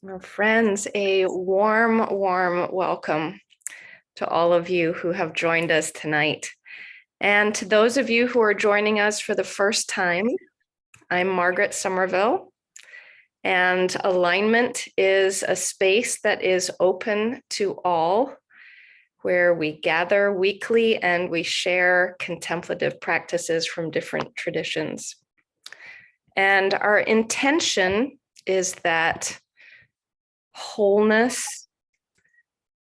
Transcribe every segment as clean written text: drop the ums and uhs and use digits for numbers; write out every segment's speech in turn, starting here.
Well, friends, a warm welcome to all of you who have joined us tonight. And to those of you who are joining us for the first time, I'm Margaret Somerville, and Alignment is a space that is open to all, where we gather weekly and we share contemplative practices from different traditions. And our intention is that wholeness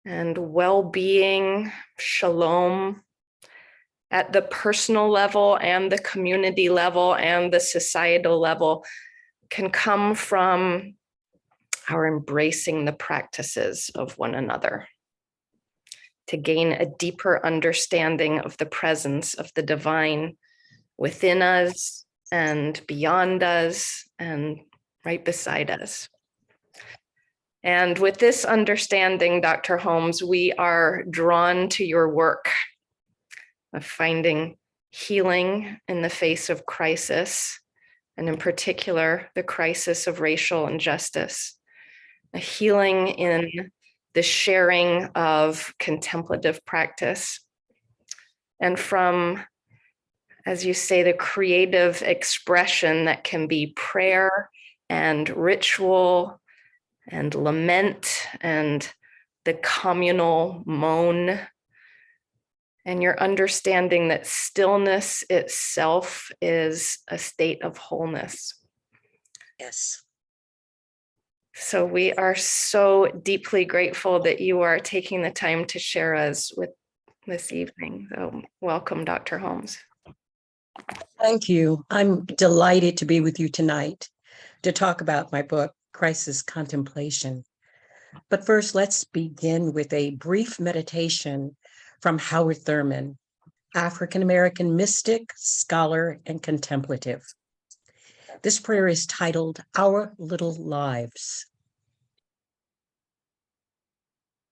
and well-being, shalom, at the personal level and the community level and the societal level can come from our embracing the practices of one another, to gain a deeper understanding of the presence of the divine within us and beyond us and right beside us. And with this understanding, Dr. Holmes, we are drawn to your work of finding healing in the face of crisis, and in particular, the crisis of racial injustice, a healing in the sharing of contemplative practice, and from, as you say, the creative expression that can be prayer and ritual and lament and the communal moan, and your understanding that stillness itself is a state of wholeness. Yes. So we are so deeply grateful that you are taking the time to share us with this evening. So welcome, Dr. Holmes. Thank you. I'm delighted to be with you tonight to talk about my book, Crisis Contemplation. But first, let's begin with a brief meditation from Howard Thurman, African-American mystic, scholar, and contemplative. This prayer is titled, Our Little Lives.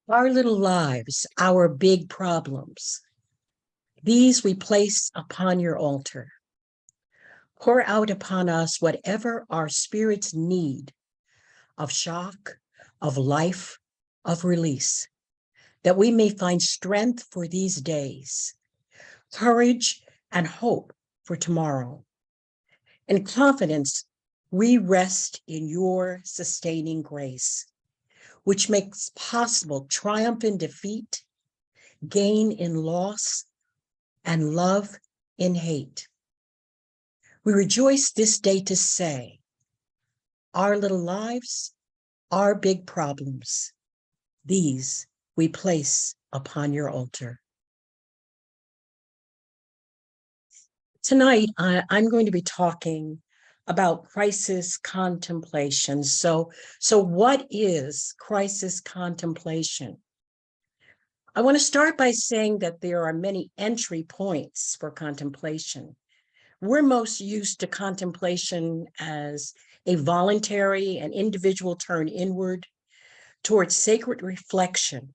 Our little lives, our big problems. These we place upon your altar. Pour out upon us whatever our spirits need of shock, of life, of release, that we may find strength for these days, courage and hope for tomorrow. In confidence, we rest in your sustaining grace, which makes possible triumph in defeat, gain in loss, and love in hate. We rejoice this day to say, our little lives, our big problems, these we place upon your altar. Tonight, I'm going to be talking about crisis contemplation. So what is crisis contemplation? I want to start by saying that there are many entry points for contemplation. We're most used to contemplation as a voluntary and individual turn inward towards sacred reflection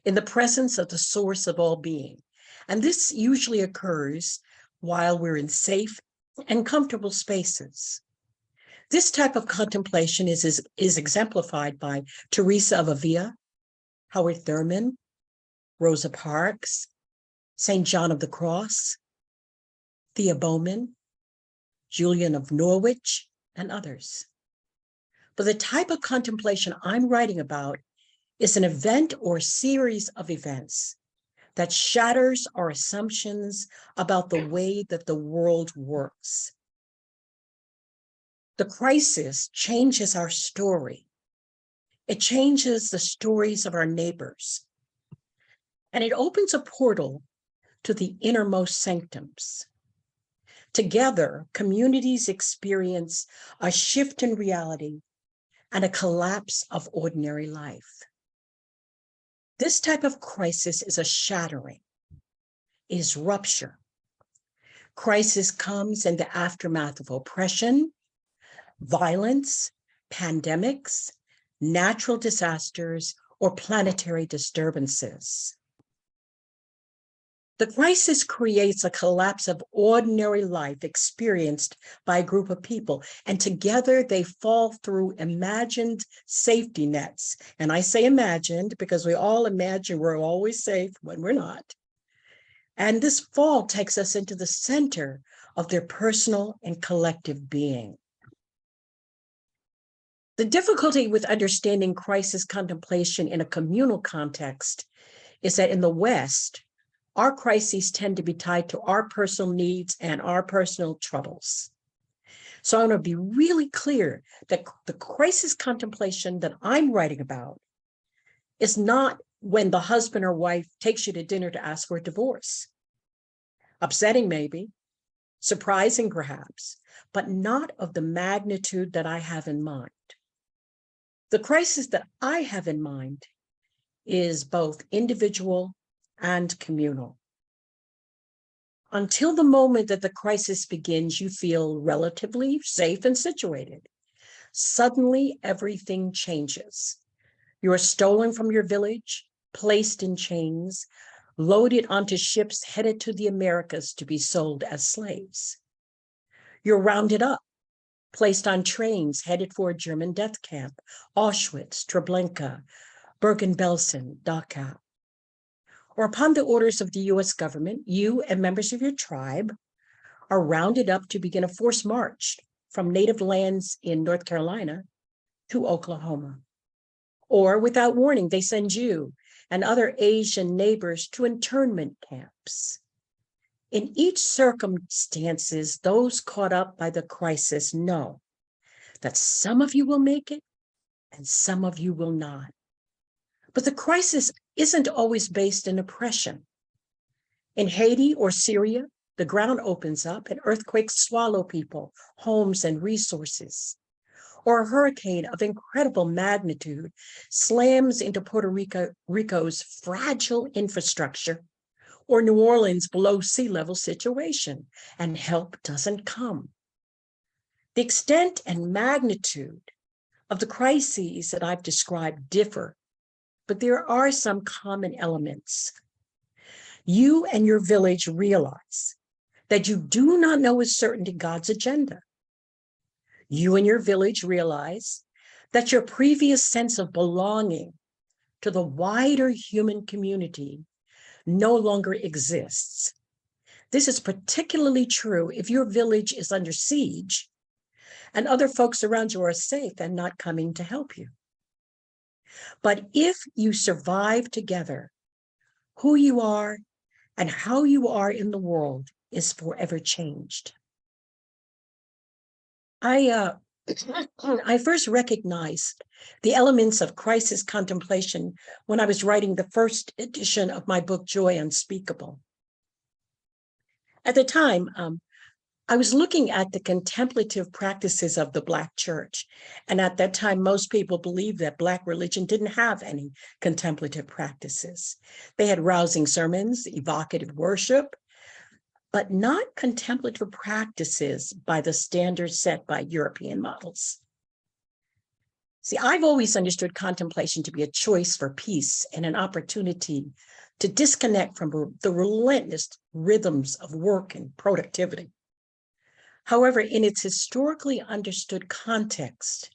in the presence of the source of all being. And this usually occurs while we're in safe and comfortable spaces. This type of contemplation is exemplified by Teresa of Avila, Howard Thurman, Rosa Parks, St. John of the Cross, Thea Bowman, Julian of Norwich, and others. But the type of contemplation I'm writing about is an event or series of events that shatters our assumptions about the way that the world works. The crisis changes our story. It changes the stories of our neighbors. And it opens a portal to the innermost sanctums. Together, communities experience a shift in reality and a collapse of ordinary life. This type of crisis is a shattering, is rupture. Crisis comes in the aftermath of oppression, violence, pandemics, natural disasters, or planetary disturbances. The crisis creates a collapse of ordinary life experienced by a group of people, and together they fall through imagined safety nets. And I say imagined because we all imagine we're always safe when we're not. And this fall takes us into the center of their personal and collective being. The difficulty with understanding crisis contemplation in a communal context is that in the West, our crises tend to be tied to our personal needs and our personal troubles. So I want to be really clear that the crisis contemplation that I'm writing about is not when the husband or wife takes you to dinner to ask for a divorce. Upsetting maybe, surprising perhaps, but not of the magnitude that I have in mind. The crisis that I have in mind is both individual and communal. Until the moment that the crisis begins, you feel relatively safe and situated. Suddenly, everything changes. You are stolen from your village, placed in chains, loaded onto ships headed to the Americas to be sold as slaves. You're rounded up, placed on trains headed for a German death camp, Auschwitz, Treblinka, Bergen-Belsen, Dachau. Or upon the orders of the US government, you and members of your tribe are rounded up to begin a forced march from native lands in North Carolina to Oklahoma. Or without warning, they send you and other Asian neighbors to internment camps. In each circumstances, those caught up by the crisis know that some of you will make it and some of you will not. But the crisis isn't always based in oppression. In Haiti or Syria, the ground opens up and earthquakes swallow people, homes, and resources. Or a hurricane of incredible magnitude slams into Puerto Rico's fragile infrastructure, or New Orleans' below sea level situation, and help doesn't come. The extent and magnitude of the crises that I've described differ, but there are some common elements. You and your village realize that you do not know with certainty God's agenda. You and your village realize that your previous sense of belonging to the wider human community no longer exists. This is particularly true if your village is under siege and other folks around you are safe and not coming to help you. But if you survive together, who you are and how you are in the world is forever changed. I first recognized the elements of crisis contemplation when I was writing the first edition of my book, Joy Unspeakable. At the time, I was looking at the contemplative practices of the Black church. And at that time, most people believed that Black religion didn't have any contemplative practices. They had rousing sermons, evocative worship, but not contemplative practices by the standards set by European models. See, I've always understood contemplation to be a choice for peace and an opportunity to disconnect from the relentless rhythms of work and productivity. However, in its historically understood context,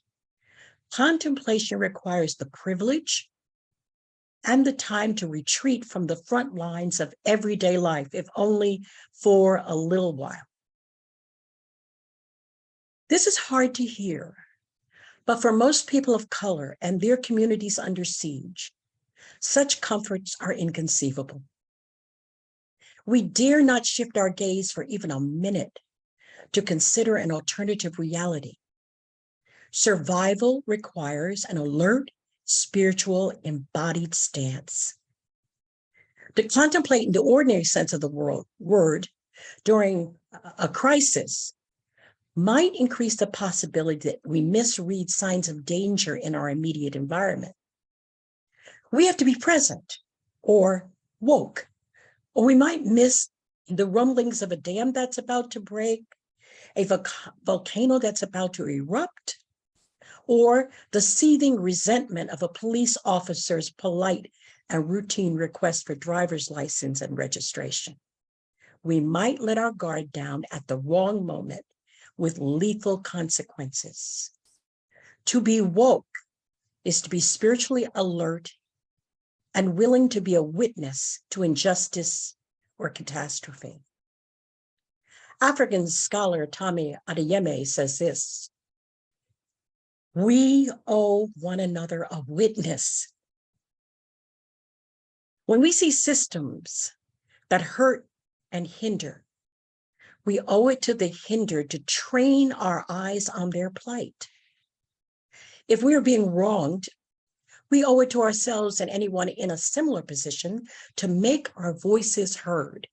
contemplation requires the privilege and the time to retreat from the front lines of everyday life, if only for a little while. This is hard to hear, but for most people of color and their communities under siege, such comforts are inconceivable. We dare not shift our gaze for even a minute to consider an alternative reality. Survival requires an alert, spiritual, embodied stance. To contemplate in the ordinary sense of the word during a crisis might increase the possibility that we misread signs of danger in our immediate environment. We have to be present or woke, or we might miss the rumblings of a dam that's about to break, a volcano that's about to erupt, or the seething resentment of a police officer's polite and routine request for driver's license and registration. we might let our guard down at the wrong moment with lethal consequences. To be woke is to be spiritually alert and willing to be a witness to injustice or catastrophe. African scholar Tommy Adeyemi says this: we owe one another a witness. When we see systems that hurt and hinder, we owe it to the hindered to train our eyes on their plight. If we are being wronged, we owe it to ourselves and anyone in a similar position to make our voices heard.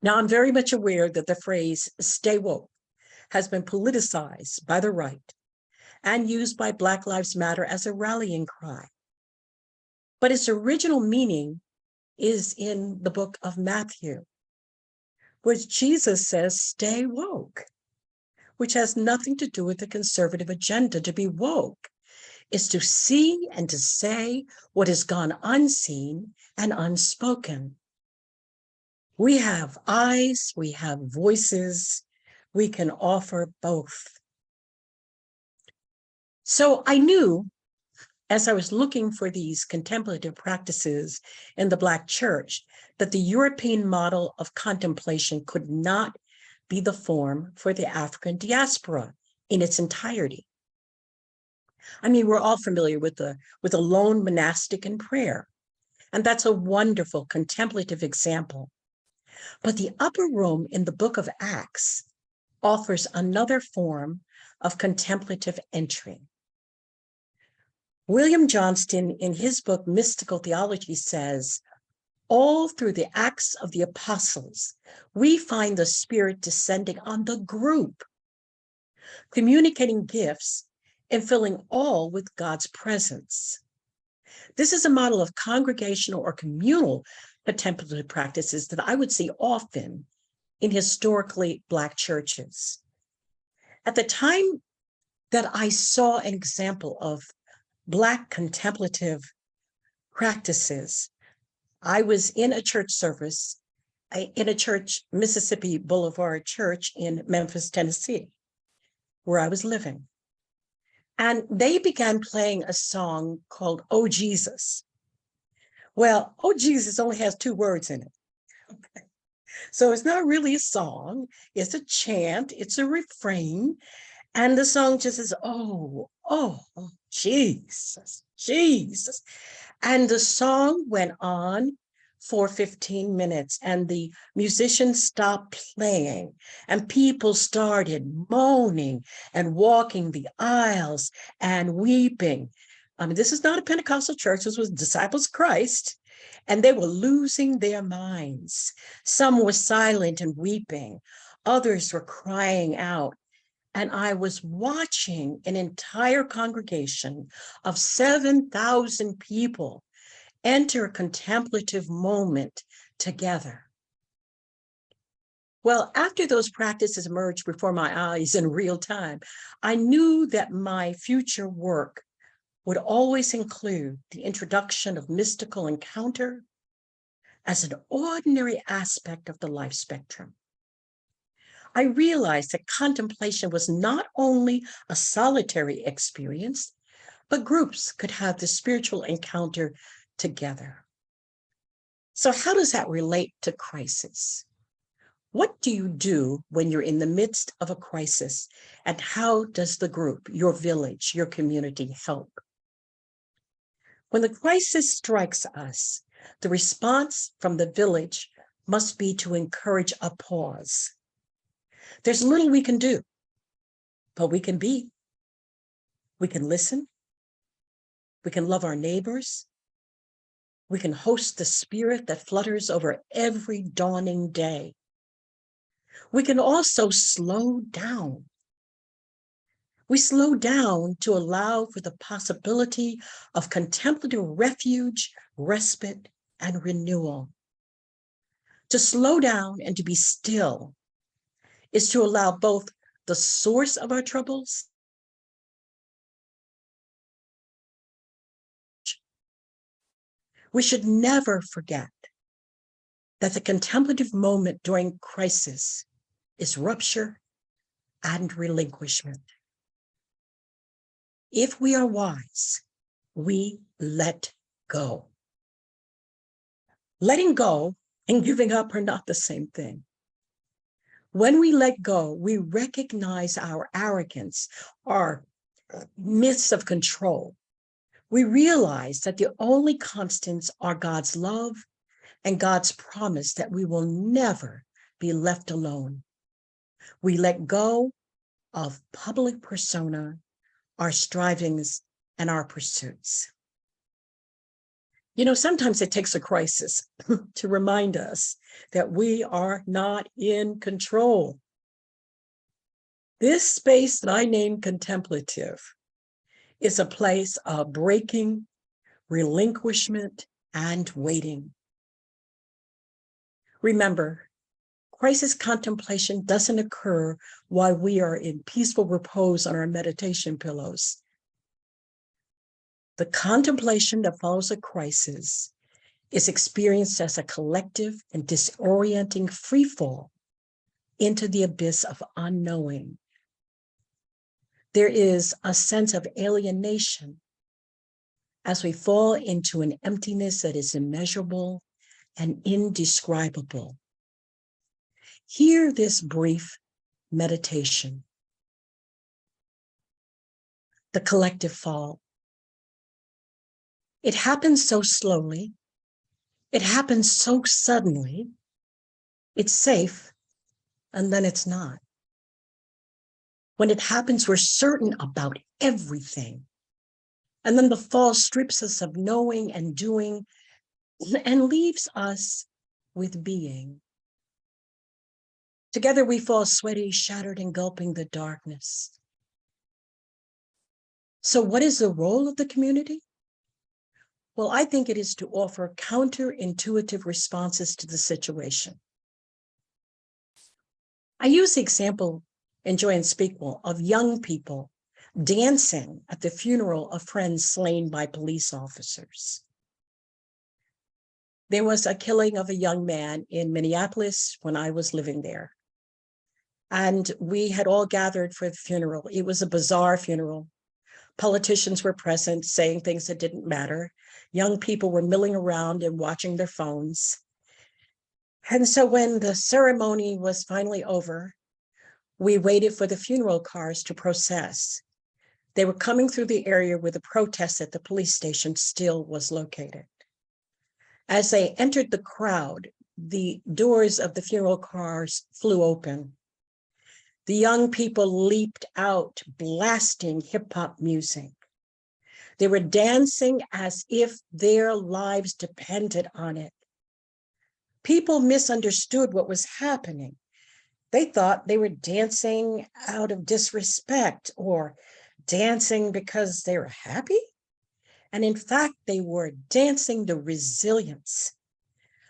Now, I'm very much aware that the phrase "stay woke" has been politicized by the right and used by Black Lives Matter as a rallying cry. But its original meaning is in the book of Matthew, where Jesus says, "stay woke," which has nothing to do with the conservative agenda. To be woke is to see and to say what has gone unseen and unspoken. We have eyes, we have voices, we can offer both. So I knew, as I was looking for these contemplative practices in the Black church, that the European model of contemplation could not be the form for the African diaspora in its entirety. I mean, we're all familiar with the lone monastic in prayer, and that's a wonderful contemplative example. But the upper room in the book of Acts offers another form of contemplative entry. William Johnston, in his book Mystical Theology, says, all through the Acts of the Apostles, we find the Spirit descending on the group, communicating gifts and filling all with God's presence. This is a model of congregational or communal contemplative practices that I would see often in historically Black churches. At the time that I saw an example of Black contemplative practices, I was in a church service, in a church, Mississippi Boulevard Church in Memphis, Tennessee, where I was living. And they began playing a song called "Oh Jesus." Well, "Oh Jesus" only has 2 words in it. Okay. So it's not really a song, it's a chant, it's a refrain. And the song just says, oh, Jesus, Jesus. And the song went on for 15 minutes and the musicians stopped playing and people started moaning and walking the aisles and weeping. I mean, this is not a Pentecostal church. This was Disciples of Christ, and they were losing their minds. Some were silent and weeping. Others were crying out. And I was watching an entire congregation of 7,000 people enter a contemplative moment together. Well, after those practices emerged before my eyes in real time, I knew that my future work would always include the introduction of mystical encounter as an ordinary aspect of the life spectrum. I realized that contemplation was not only a solitary experience, but groups could have the spiritual encounter together. So how does that relate to crisis? What do you do when you're in the midst of a crisis? And how does the group, your village, your community help? When the crisis strikes us, the response from the village must be to encourage a pause. There's little we can do, but we can be. We can listen. We can love our neighbors. We can host the spirit that flutters over every dawning day. We can also slow down. We slow down to allow for the possibility of contemplative refuge, respite, and renewal. To slow down and to be still is to allow both the source of our troubles we should never forget that the contemplative moment during crisis is rupture and relinquishment. If we are wise, we let go. Letting go and giving up are not the same thing. When we let go, we recognize our arrogance, our myths of control. We realize that the only constants are God's love and God's promise that we will never be left alone. We let go of public persona, our strivings, and our pursuits. You know, sometimes it takes a crisis to remind us that we are not in control. This space that I name contemplative is a place of breaking, relinquishment, and waiting. Remember, crisis contemplation doesn't occur while we are in peaceful repose on our meditation pillows. The contemplation that follows a crisis is experienced as a collective and disorienting freefall into the abyss of unknowing. There is a sense of alienation as we fall into an emptiness that is immeasurable and indescribable. Hear this brief meditation. The collective fall. It happens so slowly. It happens so suddenly. It's safe, and then it's not. When it happens, we're certain about everything. And then the fall strips us of knowing and doing and leaves us with being. Together we fall sweaty, shattered, and gulping the darkness. So what is the role of the community? Well, I think it is to offer counterintuitive responses to the situation. I use the example in Joy Unspeakable of young people dancing at the funeral of friends slain by police officers. There was a killing of a young man in Minneapolis when I was living there. And we had all gathered for the funeral. It was a bizarre funeral. Politicians were present saying things that didn't matter. Young people were milling around and watching their phones. And so when the ceremony was finally over, we waited for the funeral cars to process. They were coming through the area where the protest at the police station still was located. As they entered the crowd, the doors of the funeral cars flew open. The young people leaped out, blasting hip-hop music. They were dancing as if their lives depended on it. People misunderstood what was happening. They thought they were dancing out of disrespect or dancing because they were happy. And in fact, they were dancing the resilience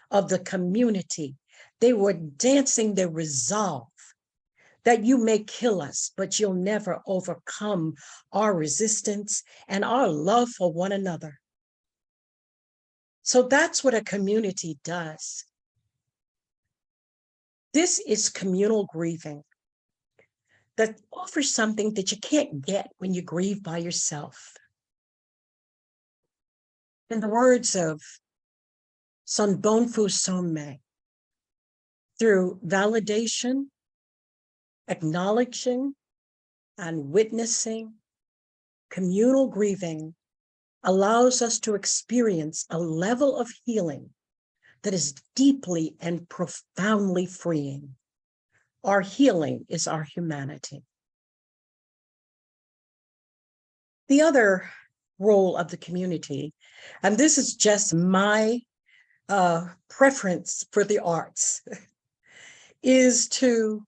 of the community. They were dancing the resolve that you may kill us, but you'll never overcome our resistance and our love for one another. So that's what a community does. This is communal grieving that offers something that you can't get when you grieve by yourself. In the words of Son Bonfu Somme, through validation, acknowledging, and witnessing, communal grieving allows us to experience a level of healing that is deeply and profoundly freeing. Our healing is our humanity. The other role of the community, and this is just my preference for the arts, is to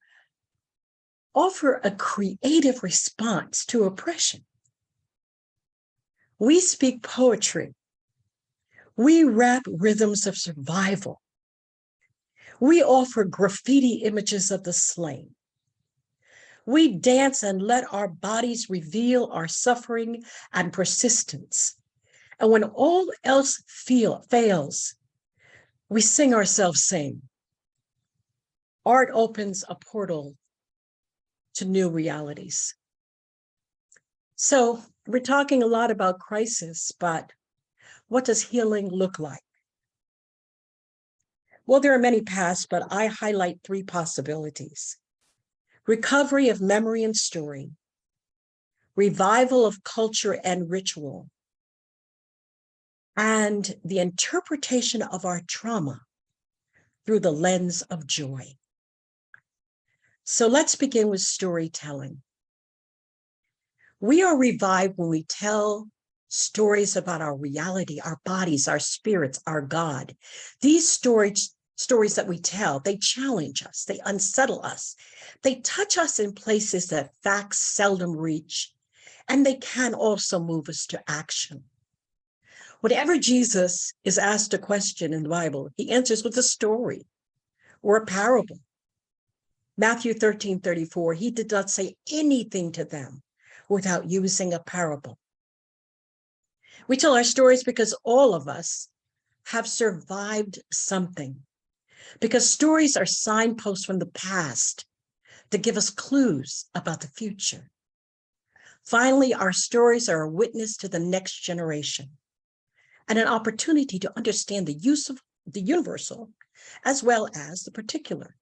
offer a creative response to oppression. We speak poetry. We rap rhythms of survival. We offer graffiti images of the slain. We dance and let our bodies reveal our suffering and persistence. And when all else fails, We sing ourselves sing. Art opens a portal to new realities. So we're talking a lot about crisis, but what does healing look like? Well, there are many paths, but I highlight three possibilities: recovery of memory and story, revival of culture and ritual, and the interpretation of our trauma through the lens of joy. So let's begin with storytelling. We are revived when we tell stories about our reality, our bodies, our spirits, our God. These stories that we tell, they challenge us, they unsettle us, they touch us in places that facts seldom reach, and they can also move us to action. Whenever Jesus is asked a question in the Bible, he answers with a story or a parable. Matthew 13:34, he did not say anything to them without using a parable. We tell our stories because all of us have survived something, because stories are signposts from the past to give us clues about the future. Finally, our stories are a witness to the next generation and an opportunity to understand the use of the universal as well as the particular,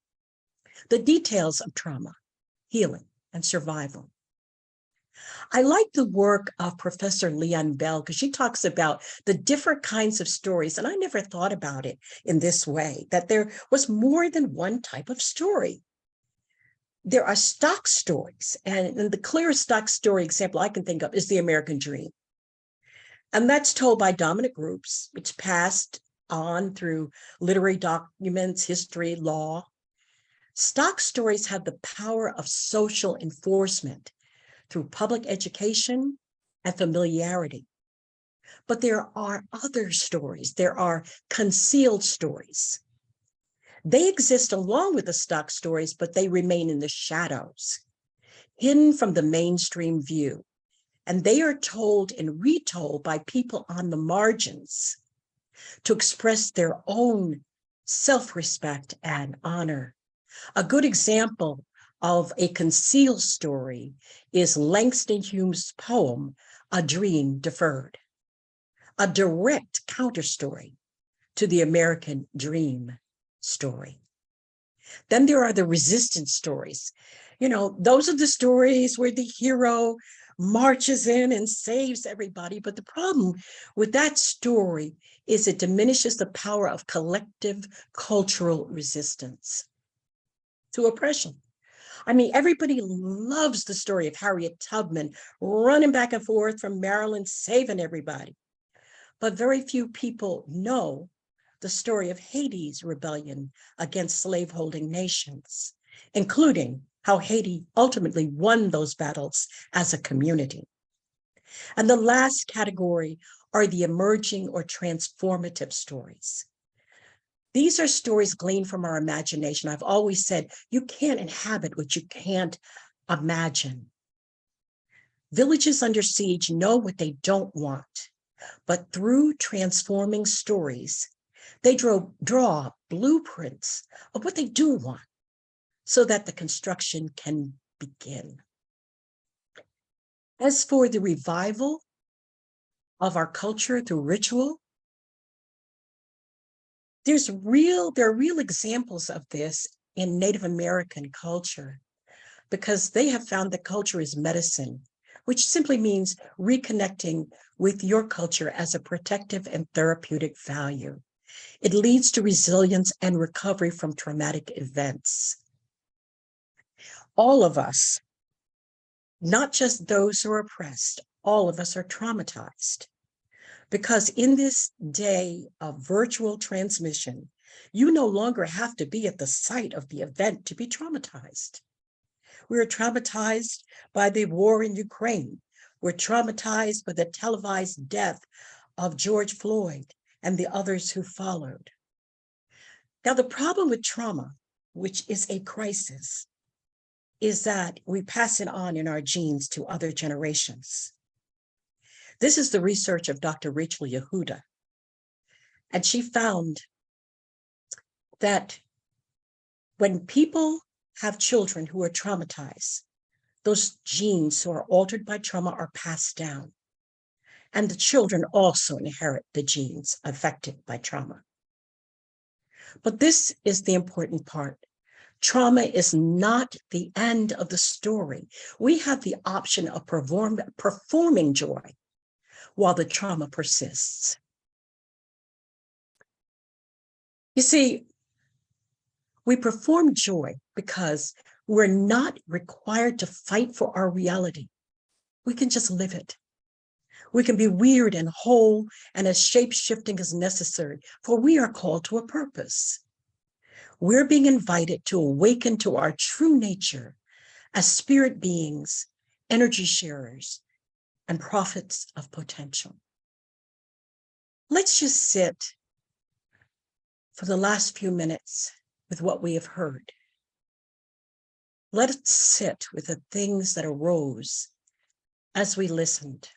the details of trauma, healing, and survival. I like the work of Professor Leon Bell because she talks about the different kinds of stories, and I never thought about it in this way, that there was more than one type of story. There are stock stories, and the clearest stock story example I can think of is the American Dream. And that's told by dominant groups. It's passed on through literary documents, history, law. Stock stories have the power of social enforcement through public education and familiarity. But there are other stories. There are concealed stories. They exist along with the stock stories, but they remain in the shadows, hidden from the mainstream view. And they are told and retold by people on the margins to express their own self-respect and honor. A good example of a concealed story is Langston Hughes' poem, A Dream Deferred, a direct counterstory to the American Dream story. Then there are the resistance stories. Those are the stories where the hero marches in and saves everybody. But the problem with that story is it diminishes the power of collective cultural resistance to oppression. I mean, everybody loves the story of Harriet Tubman running back and forth from Maryland, saving everybody. But very few people know the story of Haiti's rebellion against slaveholding nations, including how Haiti ultimately won those battles as a community. And the last category are the emerging or transformative stories. These are stories gleaned from our imagination. I've always said, you can't inhabit what you can't imagine. Villages under siege know what they don't want, but through transforming stories, they draw blueprints of what they do want so that the construction can begin. As for the revival of our culture through ritual, there are real examples of this in Native American culture, because they have found that culture is medicine, which simply means reconnecting with your culture as a protective and therapeutic value. It leads to resilience and recovery from traumatic events. All of us, not just those who are oppressed, all of us are traumatized. Because in this day of virtual transmission, you no longer have to be at the site of the event to be traumatized. We're traumatized by the war in Ukraine. We're traumatized by the televised death of George Floyd and the others who followed. Now, the problem with trauma, which is a crisis, is that we pass it on in our genes to other generations. This is the research of Dr. Rachel Yehuda. And she found that when people have children who are traumatized, those genes who are altered by trauma are passed down. And the children also inherit the genes affected by trauma. But this is the important part. Trauma is not the end of the story. We have the option of performing joy while the trauma persists. You see, we perform joy because we're not required to fight for our reality. We can just live it. We can be weird and whole and as shape-shifting as necessary, for we are called to a purpose. We're being invited to awaken to our true nature as spirit beings, energy sharers, and prophets of potential. Let's just sit for the last few minutes with what we have heard. Let us sit with the things that arose as we listened.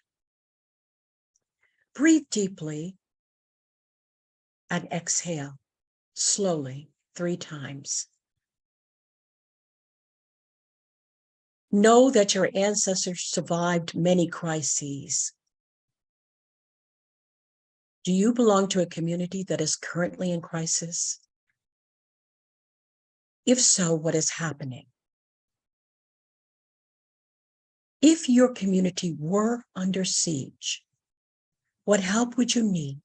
Breathe deeply and exhale slowly 3 times. Know that your ancestors survived many crises. Do you belong to a community that is currently in crisis? If so, what is happening? If your community were under siege, what help would you need?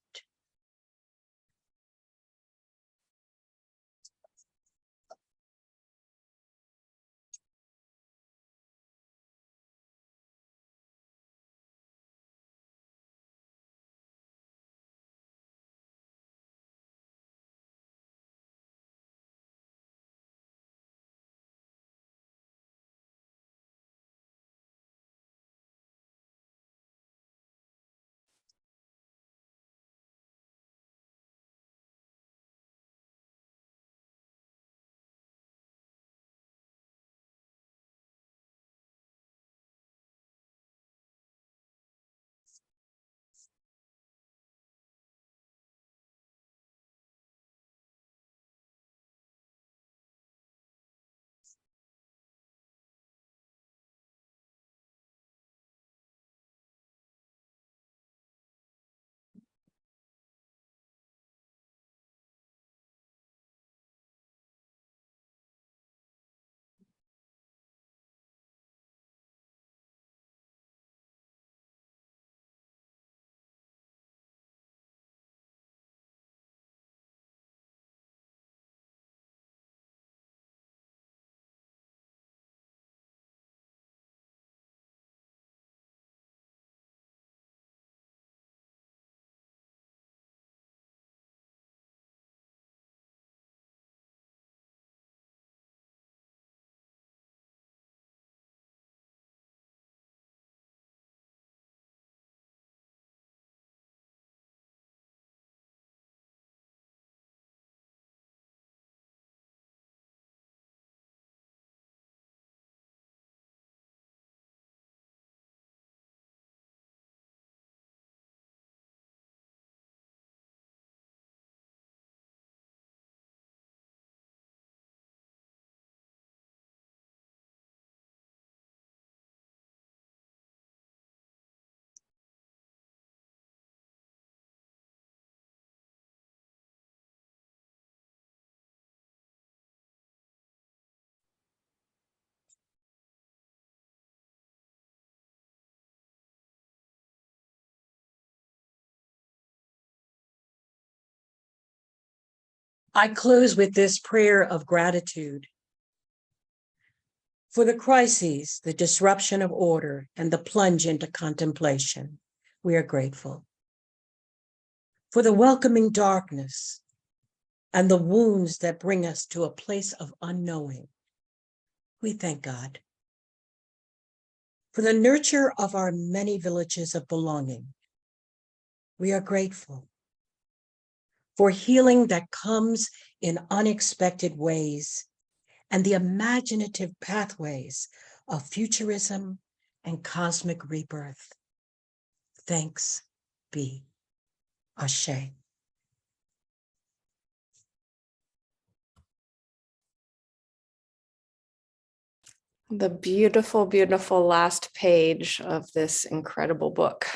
I close with this prayer of gratitude for the crises, the disruption of order, and the plunge into contemplation. We are grateful. For the welcoming darkness and the wounds that bring us to a place of unknowing. We thank God. For the nurture of our many villages of belonging. We are grateful. For healing that comes in unexpected ways and the imaginative pathways of futurism and cosmic rebirth. Thanks be. Ashe. the beautiful, beautiful last page of this incredible book.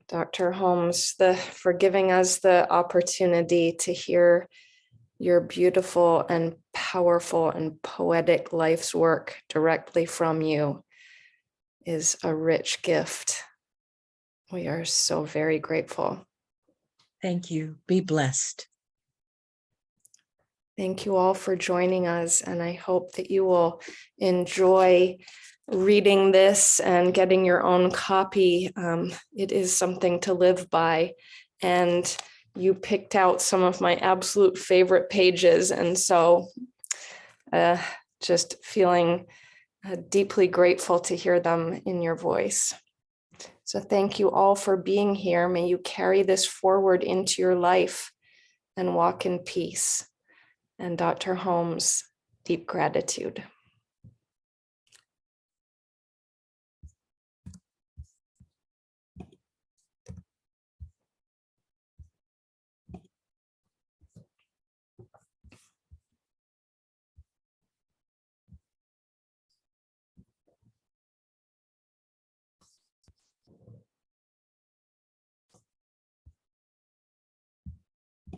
Dr. Holmes, for giving us the opportunity to hear your beautiful and powerful and poetic life's work directly from you is a rich gift. We are so very grateful. Thank you. Be blessed. Thank you all for joining us, and I hope that you will enjoy reading this and getting your own copy. It is something to live by, and you picked out some of my absolute favorite pages, and so just feeling deeply grateful to hear them in your voice. So thank you all for being here. May you carry this forward into your life and walk in peace. And Dr. Holmes, deep gratitude.